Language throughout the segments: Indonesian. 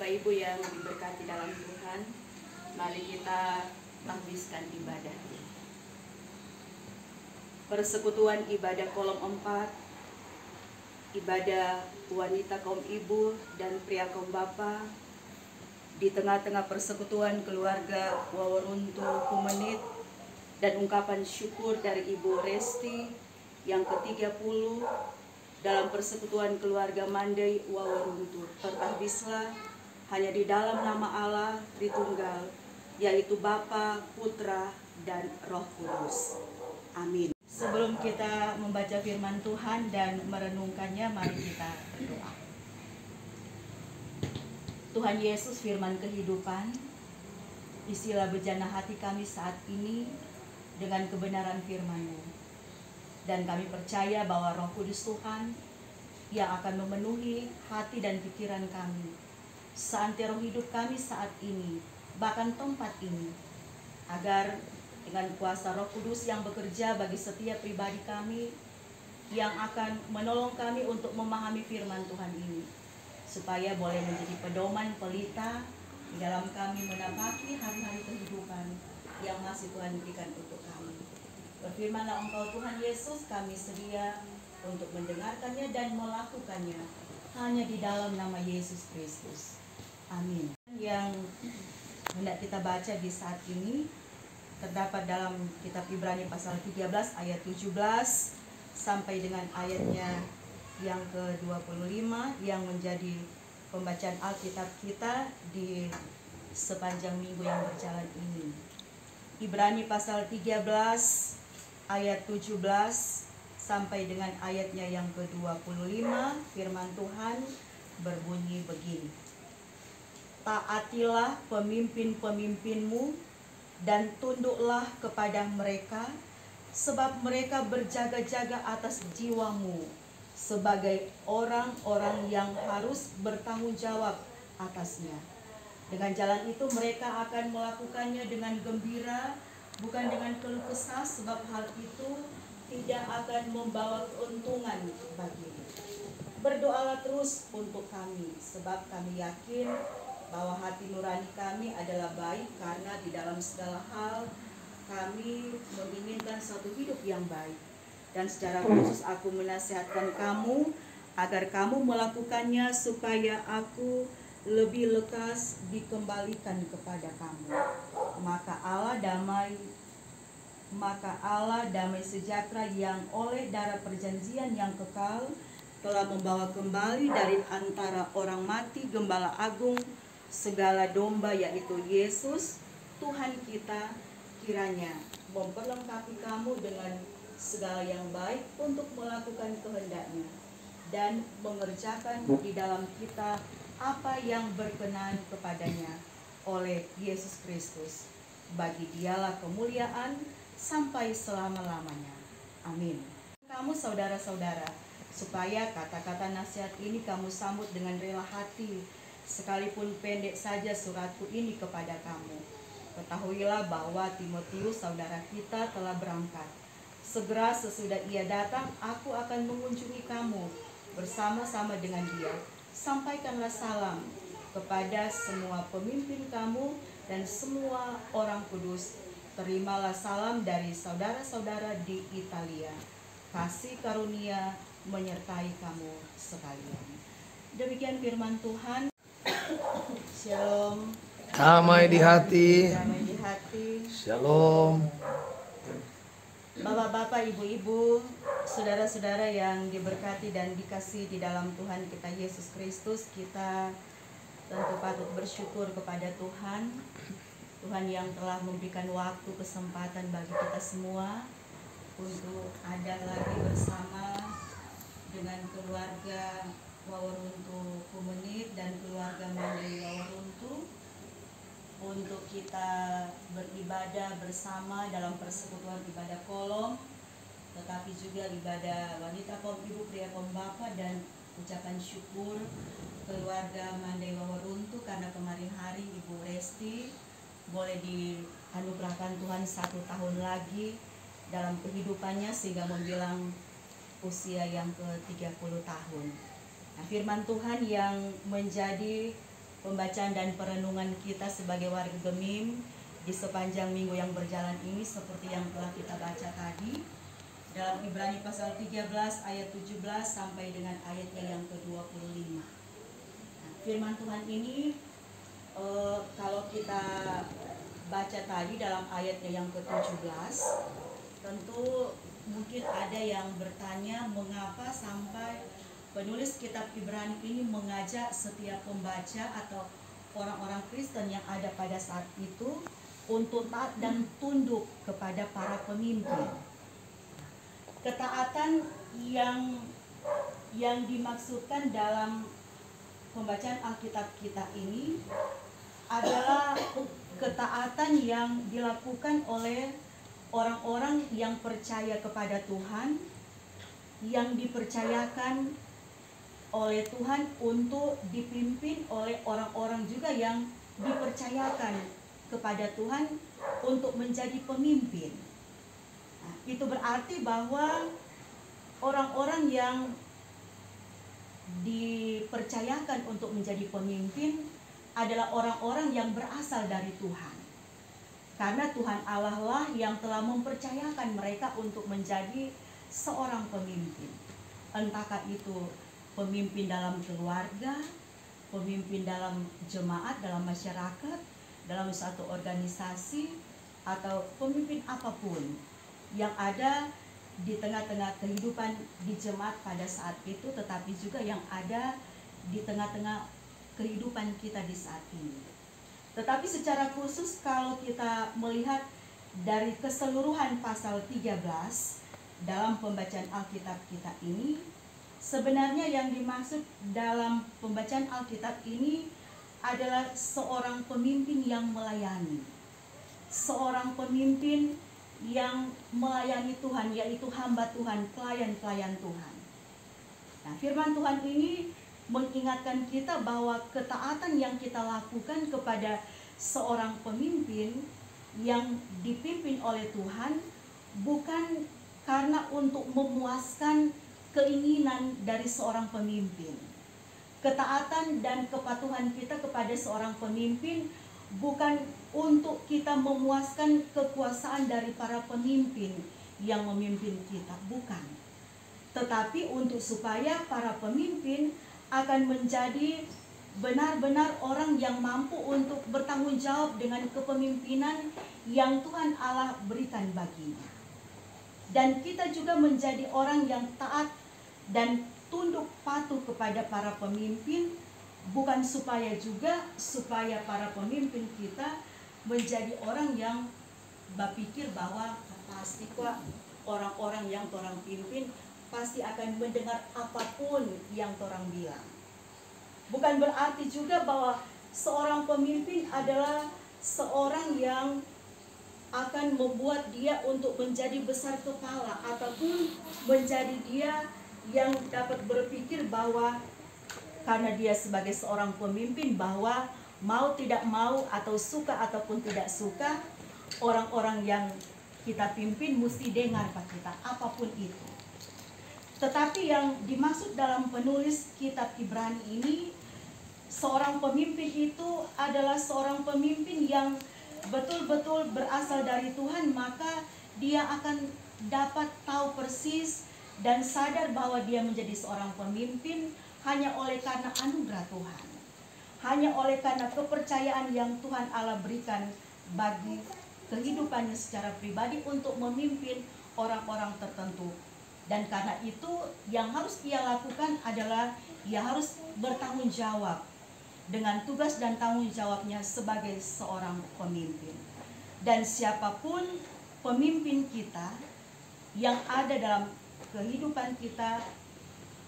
Bapak Ibu yang diberkati dalam Tuhan, mari kita habiskan ibadah. Persekutuan ibadah kolom 4, ibadah wanita kaum ibu dan pria kaum bapa, di tengah-tengah persekutuan keluarga Waworuntu Kumenit dan ungkapan syukur dari Ibu Resti yang ke-30 dalam persekutuan keluarga Mandai Waworuntu. Terhabislah hanya di dalam nama Allah Tritunggal, yaitu Bapa, Putra, dan Roh Kudus. Amin. Sebelum kita membaca firman Tuhan dan merenungkannya, mari kita berdoa. Tuhan Yesus, firman kehidupan, isilah bejana hati kami saat ini dengan kebenaran firman-Mu. Dan kami percaya bahwa Roh Kudus Tuhan yang akan memenuhi hati dan pikiran kami, seantero hidup kami saat ini, bahkan tempat ini, agar dengan kuasa Roh Kudus yang bekerja bagi setiap pribadi kami, yang akan menolong kami untuk memahami firman Tuhan ini, supaya boleh menjadi pedoman pelita di dalam kami menapaki hari-hari kehidupan yang masih Tuhan berikan untuk kami. Berfirmanlah Engkau Tuhan Yesus, kami sedia untuk mendengarkannya dan melakukannya hanya di dalam nama Yesus Kristus. Amin. Yang hendak kita baca di saat ini terdapat dalam kitab Ibrani pasal 13 ayat 17 sampai dengan ayatnya yang ke-25 yang menjadi pembacaan Alkitab kita di sepanjang minggu yang berjalan ini. Ibrani pasal 13 ayat 17 sampai dengan ayatnya yang ke-25, firman Tuhan berbunyi begini. Taatilah pemimpin-pemimpinmu dan tunduklah kepada mereka, sebab mereka berjaga-jaga atas jiwamu sebagai orang-orang yang harus bertanggung jawab atasnya. Dengan jalan itu mereka akan melakukannya dengan gembira, bukan dengan keluh kesah, sebab hal itu tidak akan membawa keuntungan bagimu. Berdoalah terus untuk kami, sebab kami yakin bahwa hati nurani kami adalah baik, karena di dalam segala hal kami menginginkan suatu hidup yang baik. Dan secara khusus aku menasihatkan kamu agar kamu melakukannya, supaya aku lebih lekas dikembalikan kepada kamu. Maka Allah damai sejahtera yang oleh darah perjanjian yang kekal telah membawa kembali dari antara orang mati Gembala Agung segala domba, yaitu Yesus Tuhan kita, kiranya memperlengkapi kamu dengan segala yang baik untuk melakukan kehendaknya dan mengerjakan di dalam kita apa yang berkenan kepadanya oleh Yesus Kristus. Bagi Dialah kemuliaan sampai selama-lamanya. Amin. Kamu saudara-saudara, supaya kata-kata nasihat ini kamu sambut dengan rela hati, sekalipun pendek saja suratku ini kepada kamu. Ketahuilah bahwa Timotius saudara kita telah berangkat. Segera sesudah ia datang, aku akan mengunjungi kamu bersama-sama dengan dia. Sampaikanlah salam kepada semua pemimpin kamu dan semua orang kudus. Terimalah salam dari saudara-saudara di Italia. Kasih karunia menyertai kamu sekalian. Demikian firman Tuhan. Shalom. Damai di hati. Damai di hati. Shalom. Bapak-bapak, ibu-ibu, saudara-saudara yang diberkati dan dikasihi di dalam Tuhan kita Yesus Kristus, kita tentu patut bersyukur kepada Tuhan. Tuhan yang telah memberikan waktu, kesempatan bagi kita semua untuk ada lagi bersama dengan keluarga Waworuntu Kumenit dan keluarga Mandai Waworuntu, untuk kita beribadah bersama dalam persekutuan ibadah kolom, tetapi juga ibadah wanita kaum ibu, pria kaum bapa, dan ucapan syukur keluarga Mandai Waworuntu karena kemarin hari Ibu Resti boleh dianugerahkan Tuhan 1 tahun lagi dalam kehidupannya sehingga membilang usia yang ke-30 tahun. Nah, firman Tuhan yang menjadi pembacaan dan perenungan kita sebagai warga Gemim di sepanjang minggu yang berjalan ini seperti yang telah kita baca tadi dalam Ibrani pasal 13 ayat 17 sampai dengan ayatnya yang ke-25. Nah, firman Tuhan ini kalau kita baca tadi dalam ayatnya yang ke-17, tentu mungkin ada yang bertanya mengapa sampai penulis kitab Ibrani ini mengajak setiap pembaca atau orang-orang Kristen yang ada pada saat itu untuk taat dan tunduk kepada para pemimpin. Ketaatan yang dimaksudkan dalam pembacaan Alkitab kita ini adalah ketaatan yang dilakukan oleh orang-orang yang percaya kepada Tuhan, yang dipercayakan oleh Tuhan untuk dipimpin oleh orang-orang juga yang dipercayakan kepada Tuhan untuk menjadi pemimpin. Nah, itu berarti bahwa orang-orang yang dipercayakan untuk menjadi pemimpin adalah orang-orang yang berasal dari Tuhan. Karena Tuhan Allah lah yang telah mempercayakan mereka untuk menjadi seorang pemimpin. Entahkah itu pemimpin dalam keluarga, pemimpin dalam jemaat, dalam masyarakat, dalam suatu organisasi, atau pemimpin apapun yang ada di tengah-tengah kehidupan di jemaat pada saat itu, tetapi juga yang ada di tengah-tengah kehidupan kita di saat ini. Tetapi secara khusus kalau kita melihat dari keseluruhan pasal 13 dalam pembacaan Alkitab kita ini, sebenarnya yang dimaksud dalam pembacaan Alkitab ini adalah seorang pemimpin yang melayani. Seorang pemimpin yang melayani Tuhan, yaitu hamba Tuhan, pelayan-pelayan Tuhan. Nah, firman Tuhan ini mengingatkan kita bahwa ketaatan yang kita lakukan kepada seorang pemimpin yang dipimpin oleh Tuhan bukan karena untuk memuaskan keinginan dari seorang pemimpin. Ketaatan dan kepatuhan kita kepada seorang pemimpin bukan untuk kita memuaskan kekuasaan dari para pemimpin yang memimpin kita, bukan. Tetapi untuk supaya para pemimpin akan menjadi benar-benar orang yang mampu untuk bertanggung jawab dengan kepemimpinan yang Tuhan Allah berikan baginya. Dan kita juga menjadi orang yang taat dan tunduk patuh kepada para pemimpin, bukan supaya para pemimpin kita menjadi orang yang berpikir bahwa pasti kok orang-orang yang orang pimpin pasti akan mendengar apapun yang orang bilang. Bukan berarti juga bahwa seorang pemimpin adalah seorang yang akan membuat dia untuk menjadi besar kepala, ataupun menjadi dia yang dapat berpikir bahwa karena dia sebagai seorang pemimpin bahwa mau tidak mau atau suka ataupun tidak suka, orang-orang yang kita pimpin mesti dengar Pak kita, apapun itu. Tetapi yang dimaksud dalam penulis kitab Ibrani ini, seorang pemimpin itu adalah seorang pemimpin yang betul-betul berasal dari Tuhan, maka dia akan dapat tahu persis dan sadar bahwa dia menjadi seorang pemimpin hanya oleh karena anugerah Tuhan. Hanya oleh karena kepercayaan yang Tuhan Allah berikan bagi kehidupannya secara pribadi untuk memimpin orang-orang tertentu. Dan karena itu yang harus ia lakukan adalah ia harus bertanggung jawab dengan tugas dan tanggung jawabnya sebagai seorang pemimpin. Dan siapapun pemimpin kita yang ada dalam kehidupan kita,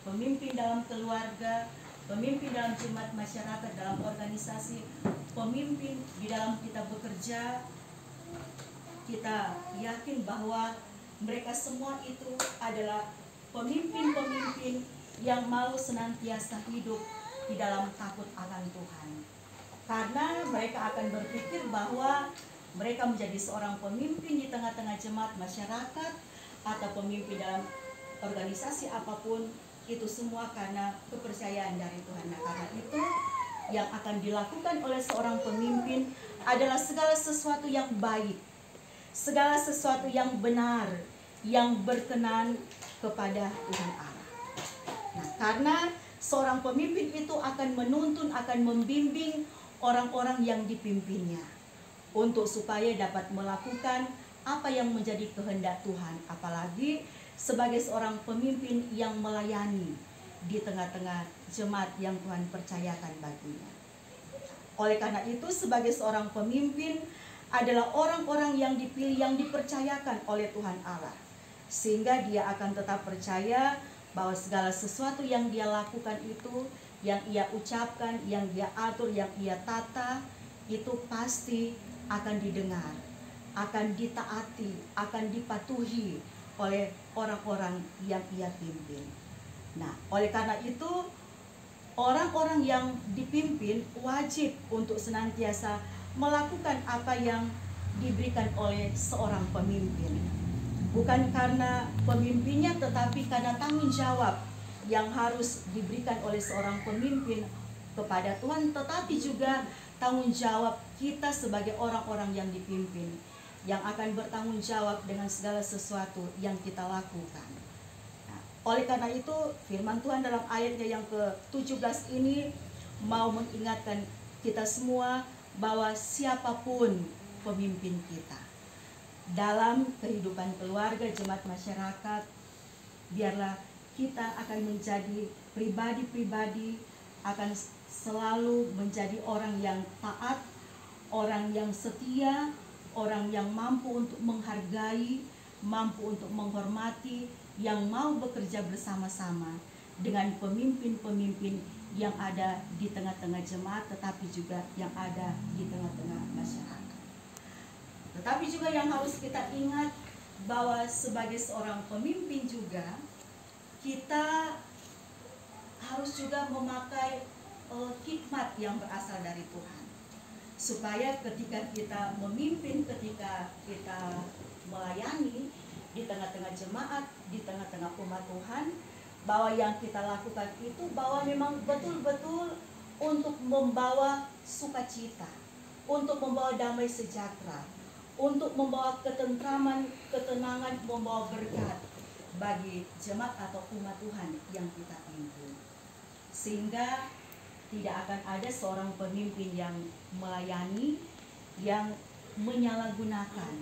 pemimpin dalam keluarga, pemimpin dalam jemaat masyarakat, dalam organisasi, pemimpin di dalam kita bekerja, kita yakin bahwa mereka semua itu adalah pemimpin-pemimpin yang mau senantiasa hidup di dalam takut akan Tuhan. Karena mereka akan berpikir bahwa mereka menjadi seorang pemimpin di tengah-tengah jemaat masyarakat atau pemimpin dalam organisasi apapun, itu semua karena kepercayaan dari Tuhan. Nah, karena itu yang akan dilakukan oleh seorang pemimpin adalah segala sesuatu yang baik, segala sesuatu yang benar, yang berkenan kepada Tuhan Allah. Nah, karena seorang pemimpin itu akan menuntun, akan membimbing orang-orang yang dipimpinnya untuk supaya dapat melakukan apa yang menjadi kehendak Tuhan, apalagi sebagai seorang pemimpin yang melayani di tengah-tengah jemaat yang Tuhan percayakan baginya. Oleh karena itu, sebagai seorang pemimpin adalah orang-orang yang dipilih, yang dipercayakan oleh Tuhan Allah, sehingga dia akan tetap percaya bahwa segala sesuatu yang dia lakukan itu, yang ia ucapkan, yang dia atur, yang ia tata, itu pasti akan didengar, akan ditaati, akan dipatuhi oleh orang-orang yang ia pimpin. Nah, oleh karena itu, orang-orang yang dipimpin wajib untuk senantiasa melakukan apa yang diberikan oleh seorang pemimpin. Bukan karena pemimpinnya, tetapi karena tanggung jawab yang harus diberikan oleh seorang pemimpin kepada Tuhan, tetapi juga tanggung jawab kita sebagai orang-orang yang dipimpin, yang akan bertanggung jawab dengan segala sesuatu yang kita lakukan. Nah, oleh karena itu, firman Tuhan dalam ayatnya yang ke-17 ini mau mengingatkan kita semua bahwa siapapun pemimpin kita dalam kehidupan keluarga, jemaat, masyarakat, biarlah kita akan menjadi pribadi-pribadi, akan selalu menjadi orang yang taat, orang yang setia, orang yang mampu untuk menghargai, mampu untuk menghormati, yang mau bekerja bersama-sama dengan pemimpin-pemimpin yang ada di tengah-tengah jemaat, tetapi juga yang ada di tengah-tengah masyarakat. Tetapi juga yang harus kita ingat bahwa sebagai seorang pemimpin juga kita harus juga memakai hikmat yang berasal dari Tuhan, supaya ketika kita memimpin, ketika kita melayani di tengah-tengah jemaat, di tengah-tengah umat Tuhan, bahwa yang kita lakukan itu bahwa memang betul-betul untuk membawa sukacita, untuk membawa damai sejahtera, untuk membawa ketentraman, ketenangan, membawa berkat bagi jemaat atau umat Tuhan yang kita pimpin. Sehingga tidak akan ada seorang pemimpin yang melayani, yang menyalahgunakan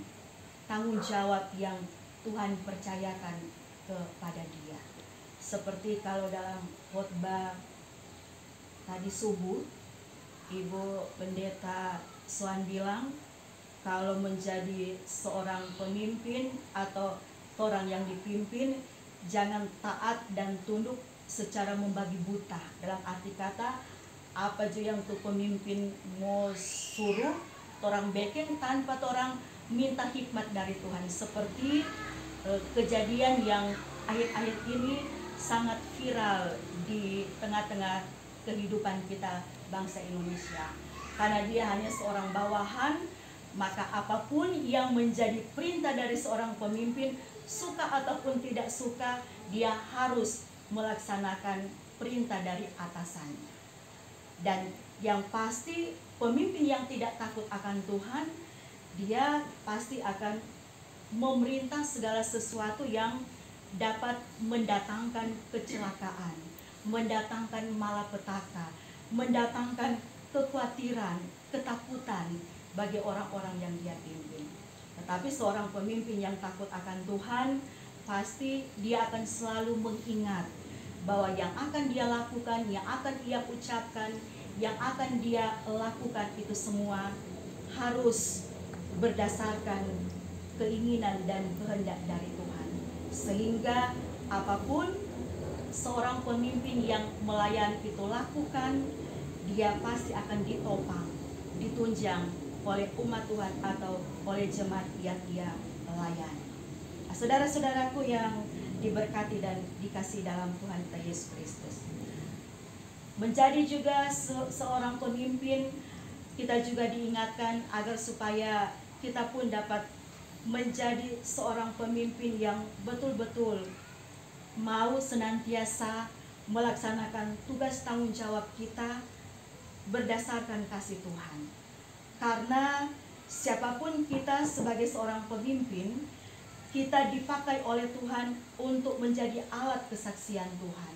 tanggung jawab yang Tuhan percayakan kepada dia. Seperti kalau dalam khotbah tadi subuh, Ibu Pendeta Swan bilang, kalau menjadi seorang pemimpin atau orang yang dipimpin, jangan taat dan tunduk secara membabi buta. Dalam arti kata, apa aja yang tuh pemimpin mau suruh, orang bikin tanpa orang minta hikmat dari Tuhan. Seperti kejadian yang akhir-akhir ini sangat viral di tengah-tengah kehidupan kita bangsa Indonesia. Karena dia hanya seorang bawahan, maka apapun yang menjadi perintah dari seorang pemimpin, suka ataupun tidak suka, dia harus melaksanakan perintah dari atasannya. Dan yang pasti, pemimpin yang tidak takut akan Tuhan, dia pasti akan memerintah segala sesuatu yang dapat mendatangkan kecelakaan, mendatangkan malapetaka, mendatangkan kekhawatiran, ketakutan bagi orang-orang yang dia pimpin. Tetapi seorang pemimpin yang takut akan Tuhan, pasti dia akan selalu mengingat bahwa yang akan dia lakukan, yang akan dia ucapkan, yang akan dia lakukan itu semua harus berdasarkan keinginan dan kehendak dari Tuhan. Sehingga apapun seorang pemimpin yang melayani itu lakukan, dia pasti akan ditopang, ditunjang oleh umat Tuhan atau oleh jemaat yang dia layani. Saudara-saudaraku yang diberkati dan dikasihi dalam Tuhan kita Yesus Kristus, menjadi juga seorang pemimpin, kita juga diingatkan agar supaya kita pun dapat menjadi seorang pemimpin yang betul-betul mau senantiasa melaksanakan tugas tanggung jawab kita berdasarkan kasih Tuhan. Karena siapapun kita sebagai seorang pemimpin, kita dipakai oleh Tuhan untuk menjadi alat kesaksian Tuhan,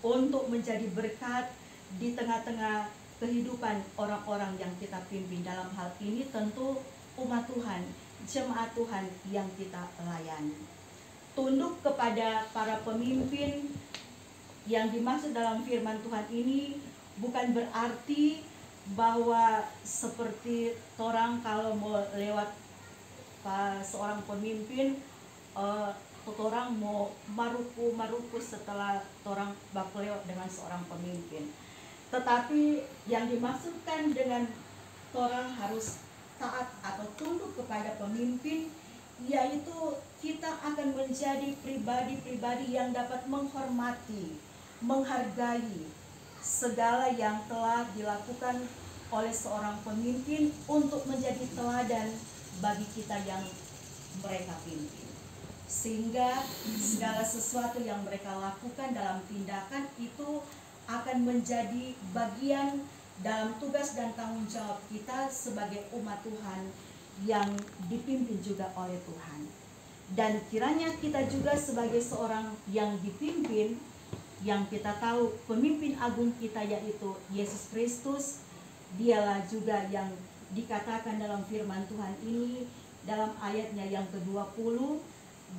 untuk menjadi berkat di tengah-tengah kehidupan orang-orang yang kita pimpin. Dalam hal ini tentu umat Tuhan, jemaat Tuhan yang kita layani. Tunduk kepada para pemimpin yang dimaksud dalam firman Tuhan ini bukan berarti bahwa seperti orang kalau mau lewat seorang pemimpin, orang mau maruku setelah orang baku lewat dengan seorang pemimpin. Tetapi yang dimaksudkan dengan orang harus taat atau tunduk kepada pemimpin, yaitu kita akan menjadi pribadi-pribadi yang dapat menghormati, menghargai segala yang telah dilakukan oleh seorang pemimpin untuk menjadi teladan bagi kita yang mereka pimpin. Sehingga segala sesuatu yang mereka lakukan dalam tindakan itu akan menjadi bagian dalam tugas dan tanggung jawab kita sebagai umat Tuhan yang dipimpin juga oleh Tuhan. Dan kiranya kita juga sebagai seorang yang dipimpin, yang kita tahu pemimpin agung kita yaitu Yesus Kristus, dialah juga yang dikatakan dalam firman Tuhan ini dalam ayatnya yang ke-20,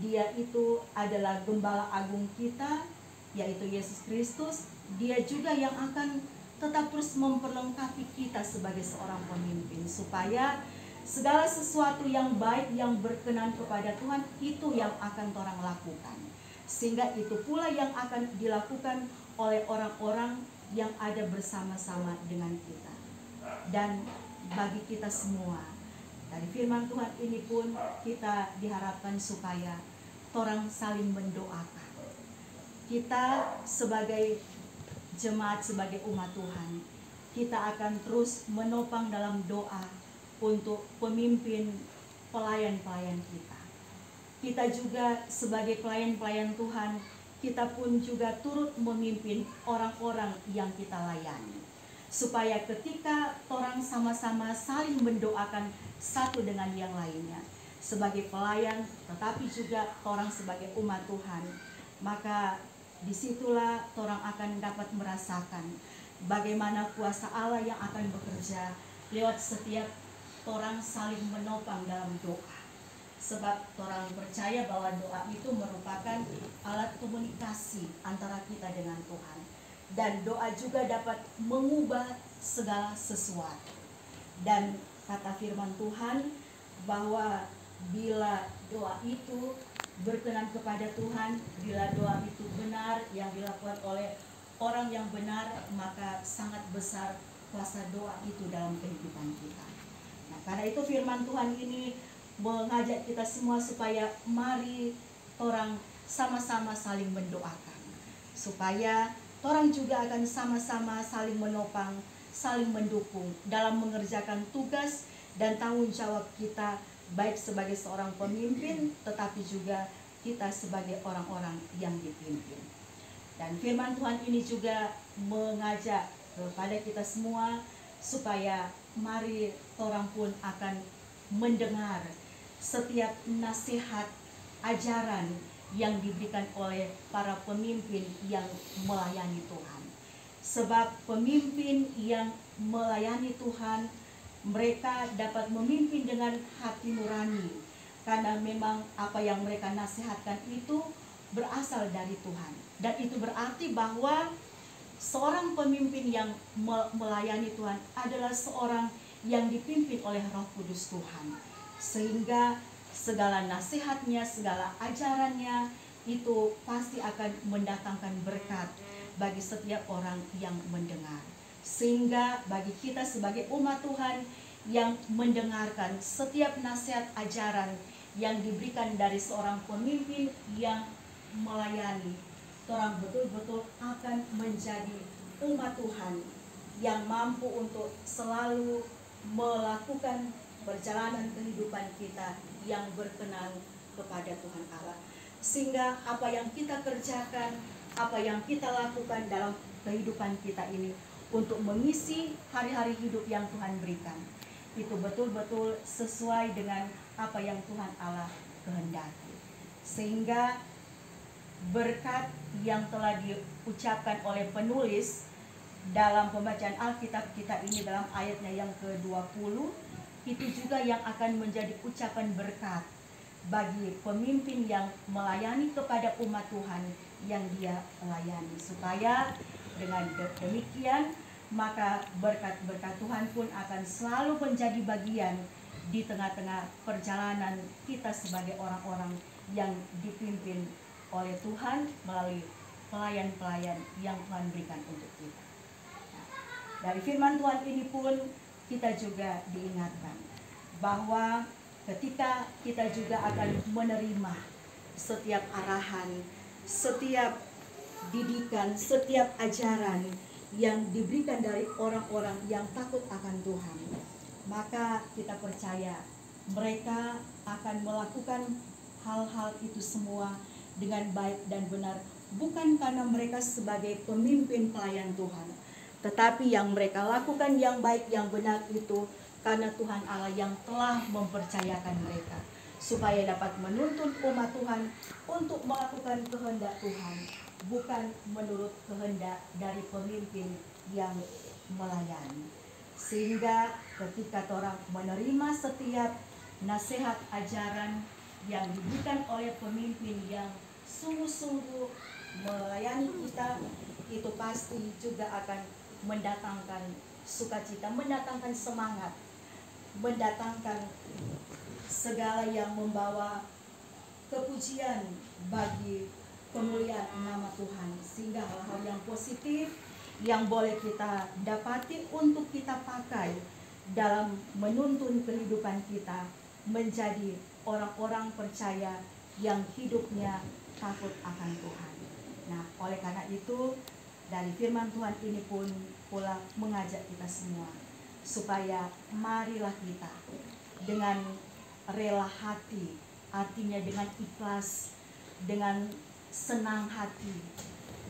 dia itu adalah gembala agung kita yaitu Yesus Kristus. Dia juga yang akan tetap terus memperlengkapi kita sebagai seorang pemimpin, supaya segala sesuatu yang baik yang berkenan kepada Tuhan itu yang akan orang lakukan. Sehingga itu pula yang akan dilakukan oleh orang-orang yang ada bersama-sama dengan kita. Dan bagi kita semua, dari firman Tuhan ini pun kita diharapkan supaya orang saling mendoakan. Kita sebagai jemaat, sebagai umat Tuhan, kita akan terus menopang dalam doa untuk pemimpin pelayan-pelayan kita. Kita juga sebagai pelayan-pelayan Tuhan, kita pun juga turut memimpin orang-orang yang kita layani. Supaya ketika orang sama-sama saling mendoakan satu dengan yang lainnya, sebagai pelayan tetapi juga orang sebagai umat Tuhan, maka disitulah orang akan dapat merasakan bagaimana kuasa Allah yang akan bekerja lewat setiap orang saling menopang dalam doa. Sebab orang percaya bahwa doa itu merupakan alat komunikasi antara kita dengan Tuhan. Dan doa juga dapat mengubah segala sesuatu. Dan kata firman Tuhan bahwa bila doa itu berkenan kepada Tuhan, bila doa itu benar yang dilakukan oleh orang yang benar, maka sangat besar kuasa doa itu dalam kehidupan kita. Nah, karena itu firman Tuhan ini mengajak kita semua supaya mari orang sama-sama saling mendoakan, supaya orang juga akan sama-sama saling menopang, saling mendukung dalam mengerjakan tugas dan tanggung jawab kita, baik sebagai seorang pemimpin tetapi juga kita sebagai orang-orang yang dipimpin. Dan firman Tuhan ini juga mengajak kepada kita semua supaya mari orang pun akan mendengar setiap nasihat, ajaran yang diberikan oleh para pemimpin yang melayani Tuhan. Sebab pemimpin yang melayani Tuhan, mereka dapat memimpin dengan hati nurani, karena memang apa yang mereka nasihatkan itu berasal dari Tuhan. Dan itu berarti bahwa seorang pemimpin yang melayani Tuhan adalah seorang yang dipimpin oleh Roh Kudus Tuhan, sehingga segala nasihatnya, segala ajarannya itu pasti akan mendatangkan berkat bagi setiap orang yang mendengar. Sehingga bagi kita sebagai umat Tuhan yang mendengarkan setiap nasihat ajaran yang diberikan dari seorang pemimpin yang melayani, orang betul-betul akan menjadi umat Tuhan yang mampu untuk selalu melakukan perjalanan kehidupan kita yang berkenan kepada Tuhan Allah. Sehingga apa yang kita kerjakan, apa yang kita lakukan dalam kehidupan kita ini untuk mengisi hari-hari hidup yang Tuhan berikan. Itu betul-betul sesuai dengan apa yang Tuhan Allah kehendaki. Sehingga berkat yang telah diucapkan oleh penulis dalam pembacaan Alkitab kita ini dalam ayatnya yang ke-20, itu juga yang akan menjadi ucapan berkat bagi pemimpin yang melayani kepada umat Tuhan yang dia layani, supaya dengan demikian maka berkat-berkat Tuhan pun akan selalu menjadi bagian di tengah-tengah perjalanan kita sebagai orang-orang yang dipimpin oleh Tuhan melalui pelayan-pelayan yang Tuhan berikan untuk kita. Nah, dari firman Tuhan ini pun kita juga diingatkan bahwa ketika kita juga akan menerima setiap arahan, setiap didikan, setiap ajaran yang diberikan dari orang-orang yang takut akan Tuhan, maka kita percaya mereka akan melakukan hal-hal itu semua dengan baik dan benar, bukan karena mereka sebagai pemimpin pelayan Tuhan, tetapi yang mereka lakukan yang baik, yang benar itu karena Tuhan Allah yang telah mempercayakan mereka, supaya dapat menuntun umat Tuhan untuk melakukan kehendak Tuhan, bukan menurut kehendak dari pemimpin yang melayani. Sehingga ketika orang menerima setiap nasihat ajaran yang diberikan oleh pemimpin yang sungguh-sungguh melayani kita, itu pasti juga akan mendatangkan sukacita, mendatangkan semangat, mendatangkan segala yang membawa kepujian bagi kemuliaan nama Tuhan, sehingga hal-hal yang positif yang boleh kita dapati untuk kita pakai dalam menuntun kehidupan kita menjadi orang-orang percaya yang hidupnya takut akan Tuhan. Nah, oleh karena itu dari firman Tuhan ini pun pula mengajak kita semua supaya marilah kita dengan rela hati, artinya dengan ikhlas, dengan senang hati,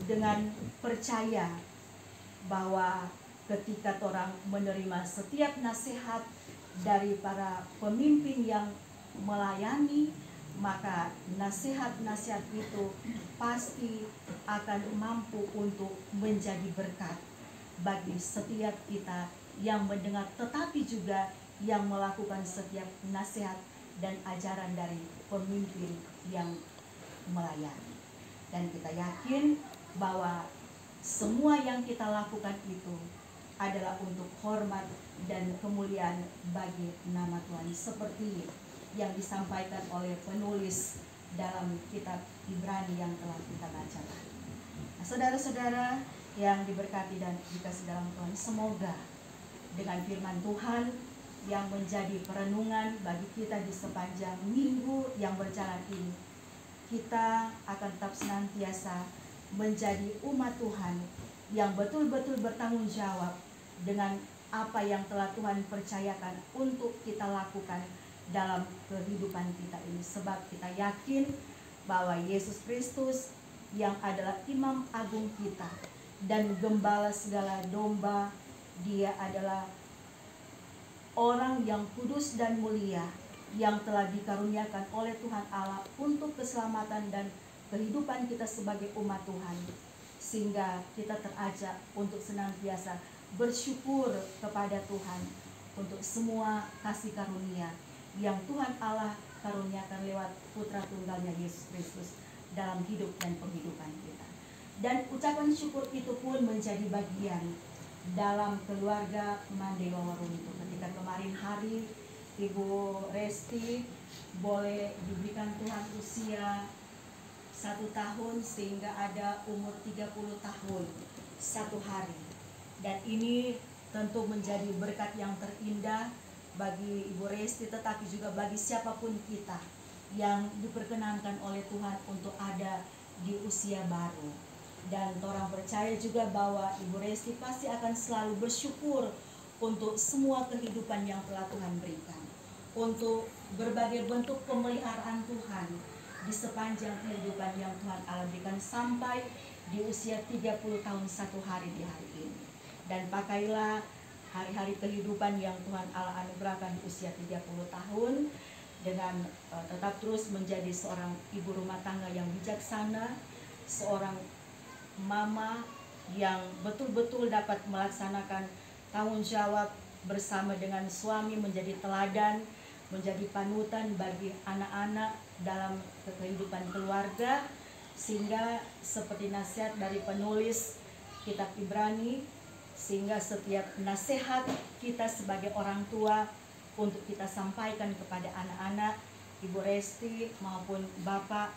dengan percaya bahwa ketika orang menerima setiap nasihat dari para pemimpin yang melayani, maka nasihat-nasihat itu pasti akan mampu untuk menjadi berkat bagi setiap kita yang mendengar, tetapi juga yang melakukan setiap nasihat dan ajaran dari pemimpin yang melayani. Dan kita yakin bahwa semua yang kita lakukan itu adalah untuk hormat dan kemuliaan bagi nama Tuhan, seperti yang disampaikan oleh penulis dalam kitab Ibrani yang telah kita baca. Nah, saudara-saudara yang diberkati dan dikasihi dalam Tuhan, semoga dengan firman Tuhan yang menjadi perenungan bagi kita di sepanjang minggu yang berjalan ini, kita akan tetap senantiasa menjadi umat Tuhan yang betul-betul bertanggung jawab dengan apa yang telah Tuhan percayakan untuk kita lakukan dalam kehidupan kita ini. Sebab kita yakin bahwa Yesus Kristus yang adalah imam agung kita dan gembala segala domba, dia adalah orang yang kudus dan mulia yang telah dikaruniakan oleh Tuhan Allah untuk keselamatan dan kehidupan kita sebagai umat Tuhan, sehingga kita terajak untuk senantiasa bersyukur kepada Tuhan untuk semua kasih karunia yang Tuhan Allah karuniakan lewat Putra Tunggalnya Yesus Kristus dalam hidup dan penghidupan kita. Dan ucapan syukur itu pun menjadi bagian dalam keluarga Mandewa Waruntu. Ketika kemarin hari Ibu Resti boleh diberikan Tuhan usia 1 tahun, sehingga ada umur 30 tahun 1 hari. Dan ini tentu menjadi berkat yang terindah bagi Ibu Resti, tetapi juga bagi siapapun kita yang diperkenankan oleh Tuhan untuk ada di usia baru. Dan orang percaya juga bahwa Ibu Resti pasti akan selalu bersyukur untuk semua kehidupan yang telah Tuhan berikan, untuk berbagai bentuk pemeliharaan Tuhan di sepanjang kehidupan yang Tuhan Allah berikan sampai di usia 30 tahun 1 hari di hari ini. dan pakailah hari-hari kehidupan yang Tuhan Allah anugerahkan di usia 30 tahun dengan tetap terus menjadi seorang ibu rumah tangga yang bijaksana, seorang mama yang betul-betul dapat melaksanakan tanggung jawab bersama dengan suami, menjadi teladan, menjadi panutan bagi anak-anak dalam kehidupan keluarga, sehingga seperti nasihat dari penulis kitab Ibrani, sehingga setiap nasihat kita sebagai orang tua untuk kita sampaikan kepada anak-anak, Ibu Resti maupun Bapak,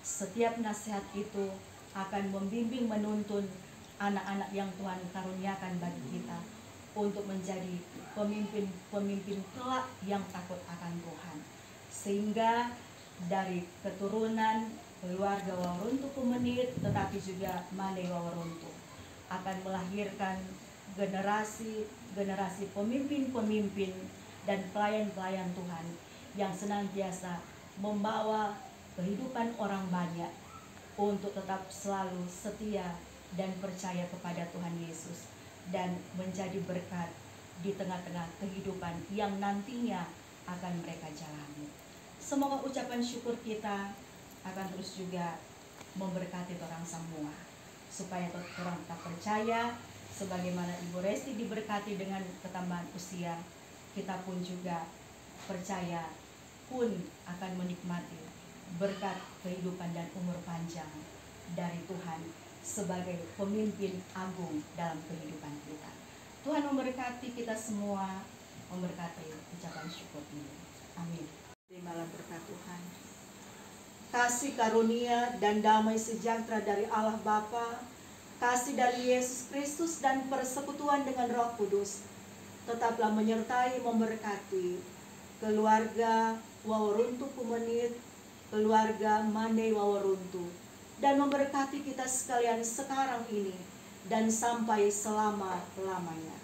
setiap nasihat itu akan membimbing menuntun anak-anak yang Tuhan karuniakan bagi kita untuk menjadi pemimpin-pemimpin kelak yang takut akan Tuhan, sehingga dari keturunan keluarga Waworuntu Kumenit tetapi juga Mane Waworuntu akan melahirkan generasi pemimpin-pemimpin dan pelayan-pelayan Tuhan yang senantiasa membawa kehidupan orang banyak untuk tetap selalu setia dan percaya kepada Tuhan Yesus dan menjadi berkat di tengah-tengah kehidupan yang nantinya akan mereka jalani. Semoga ucapan syukur kita akan terus juga memberkati orang semua, supaya orang tak percaya sebagaimana Ibu Resti diberkati dengan ketambahan usia, kita pun juga percaya pun akan menikmati berkat kehidupan dan umur panjang dari Tuhan sebagai pemimpin agung dalam kehidupan kita. Tuhan memberkati kita semua, memberkati ucapan syukur ini. Amin. Terimalah berkat Tuhan. Kasih karunia dan damai sejahtera dari Allah Bapa, kasih dari Yesus Kristus dan persekutuan dengan Roh Kudus tetaplah menyertai memberkati keluarga Waworuntu Kumenit, keluarga Mane Waworuntu, dan memberkati kita sekalian sekarang ini dan sampai selama-lamanya.